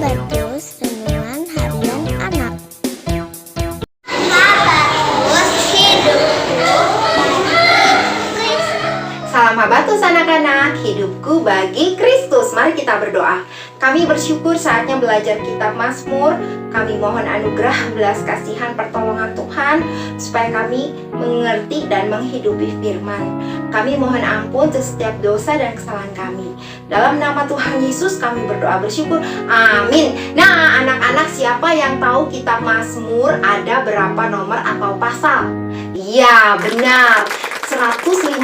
Habatus Renungan Harian Anak. Salam Habatus anak-anak, hidupku bagi Kristus. Mari kita berdoa. Kami bersyukur saatnya belajar kitab Mazmur. Kami mohon anugerah, belas kasihan, pertolongan Tuhan, supaya kami mengerti dan menghidupi firman. Kami mohon ampun untuk setiap dosa dan kesalahan kami. Dalam nama Tuhan Yesus kami berdoa bersyukur. Amin. Nah, anak-anak, siapa yang tahu kitab Mazmur ada berapa nomor atau pasal? Iya, benar. 150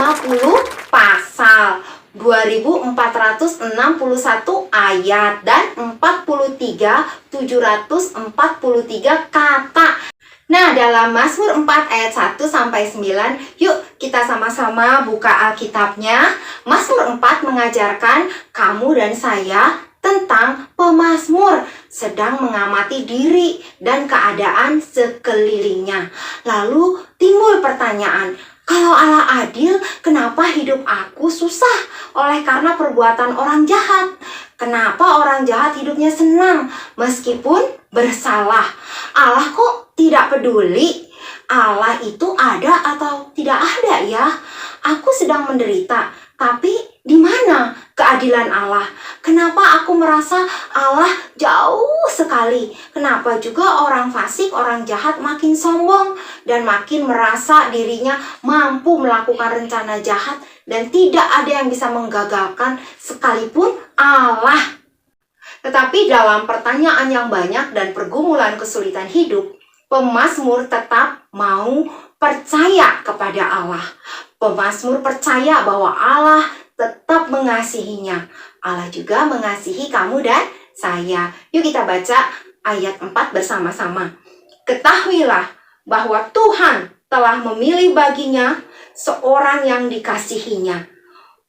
pasal, 2461 ayat, dan 743 kata. Nah, dalam Mazmur 4 ayat 1 sampai 9, yuk kita sama-sama buka Alkitabnya. Mazmur 4 mengajarkan kamu dan saya tentang pemazmur sedang mengamati diri dan keadaan sekelilingnya. Lalu timbul pertanyaan, kalau Allah adil, kenapa hidup aku susah oleh karena perbuatan orang jahat? Kenapa orang jahat hidupnya senang meskipun bersalah? Allah kok tidak peduli? Allah itu ada atau tidak ada ya? Aku sedang menderita, tapi di mana keadilan Allah? Kenapa aku merasa Allah jauh sekali? Kenapa juga orang fasik, orang jahat makin sombong dan makin merasa dirinya mampu melakukan rencana jahat dan tidak ada yang bisa menggagalkan sekalipun Allah? Tetapi dalam pertanyaan yang banyak dan pergumulan kesulitan hidup, pemazmur tetap mau percaya kepada Allah. Pemazmur percaya bahwa Allah tetap mengasihinya. Allah juga mengasihi kamu dan saya. Yuk kita baca ayat 4 bersama-sama. Ketahuilah bahwa Tuhan telah memilih baginya seorang yang dikasihinya.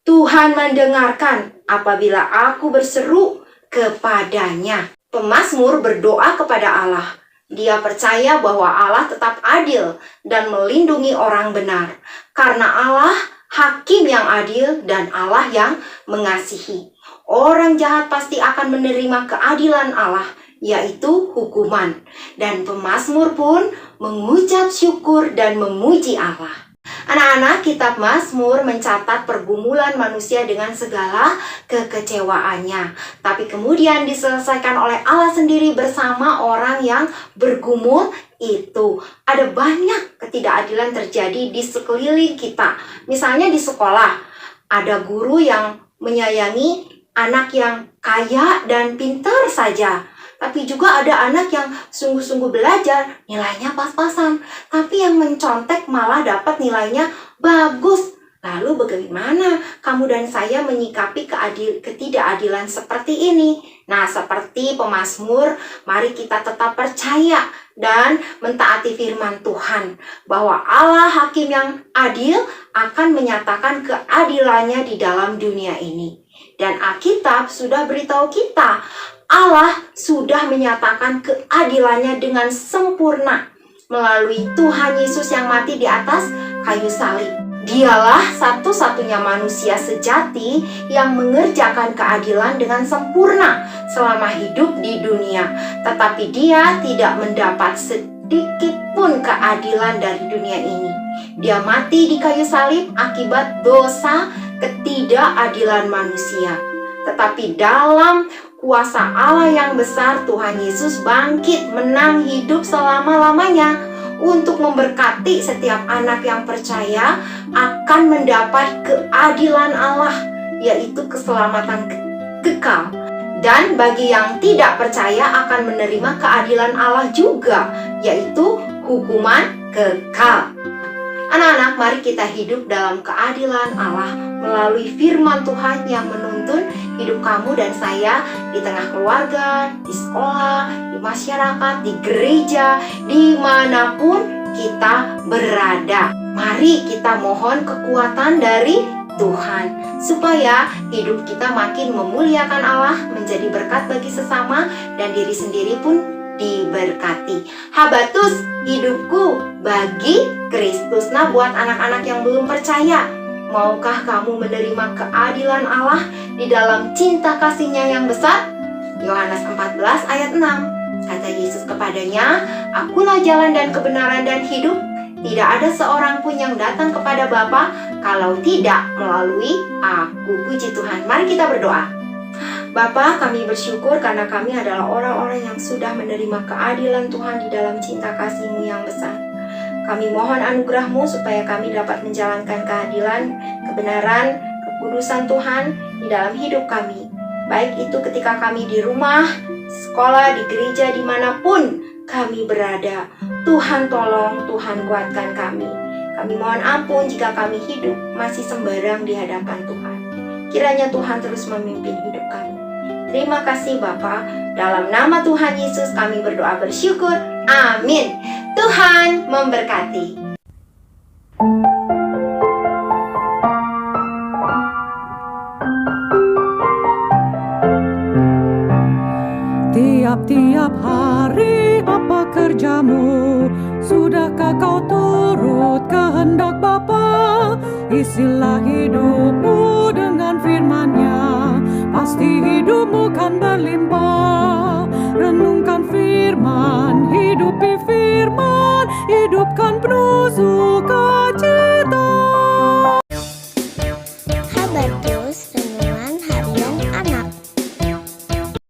Tuhan mendengarkan apabila aku berseru kepadanya. Pemazmur berdoa kepada Allah. Dia percaya bahwa Allah tetap adil dan melindungi orang benar. Karena Allah hakim yang adil dan Allah yang mengasihi. Orang jahat pasti akan menerima keadilan Allah, yaitu hukuman. Dan pemazmur pun mengucap syukur dan memuji Allah. Anak-anak, kitab Mazmur mencatat pergumulan manusia dengan segala kekecewaannya. Tapi kemudian diselesaikan oleh Allah sendiri bersama orang yang bergumul itu. Ada banyak ketidakadilan terjadi di sekeliling kita. Misalnya di sekolah, ada guru yang menyayangi anak yang kaya dan pintar saja. Tapi juga ada anak yang sungguh-sungguh belajar, nilainya pas-pasan. Tapi yang mencontek malah dapat nilainya bagus. Lalu bagaimana kamu dan saya menyikapi ketidakadilan seperti ini? Nah, seperti pemazmur, mari kita tetap percaya dan mentaati firman Tuhan. Bahwa Allah hakim yang adil akan menyatakan keadilannya di dalam dunia ini. Dan Alkitab sudah beritahu kita, Allah sudah menyatakan keadilannya dengan sempurna melalui Tuhan Yesus yang mati di atas kayu salib. Dialah satu-satunya manusia sejati yang mengerjakan keadilan dengan sempurna selama hidup di dunia. Tetapi dia tidak mendapat sedikit pun keadilan dari dunia ini. Dia mati di kayu salib akibat dosa ketidakadilan manusia. Tetapi dalam kuasa Allah yang besar, Tuhan Yesus bangkit menang hidup selama-lamanya untuk memberkati setiap anak yang percaya akan mendapat keadilan Allah, yaitu keselamatan kekal. Dan bagi yang tidak percaya akan menerima keadilan Allah juga, yaitu hukuman kekal. Anak-anak, mari kita hidup dalam keadilan Allah melalui firman Tuhan yang menuntun hidup kamu dan saya di tengah keluarga, di sekolah, di masyarakat, di gereja, dimanapun kita berada. Mari kita mohon kekuatan dari Tuhan supaya hidup kita makin memuliakan Allah, menjadi berkat bagi sesama dan diri sendiri pun diberkati. Habatus, hidupku bagi Kristus. Nah, buat anak-anak yang belum percaya, maukah kamu menerima keadilan Allah di dalam cinta kasih-Nya yang besar? Yohanes 14 ayat 6. Kata Yesus kepadanya, "Akulah jalan dan kebenaran dan hidup. Tidak ada seorang pun yang datang kepada Bapa kalau tidak melalui Aku." Puji Tuhan. Mari kita berdoa. Bapa, kami bersyukur karena kami adalah orang-orang yang sudah menerima keadilan Tuhan di dalam cinta kasih-Mu yang besar. Kami mohon anugerah-Mu supaya kami dapat menjalankan keadilan, kebenaran, kekudusan Tuhan di dalam hidup kami. Baik itu ketika kami di rumah, sekolah, di gereja, dimanapun kami berada. Tuhan tolong, Tuhan kuatkan kami. Kami mohon ampun jika kami hidup masih sembarang di hadapan Tuhan. Kiranya Tuhan terus memimpin hidup kami. Terima kasih Bapa. Dalam nama Tuhan Yesus kami berdoa bersyukur. Amin. Tuhan memberkati. Tiap-tiap hari apa kerjamu? Sudahkah kau turut kehendak Bapa? Isilah hidupmu dengan firman-Nya, pasti hidupmu kan berlimpah. Renungkan firman, hidupi firman, hidupkan penuh suka.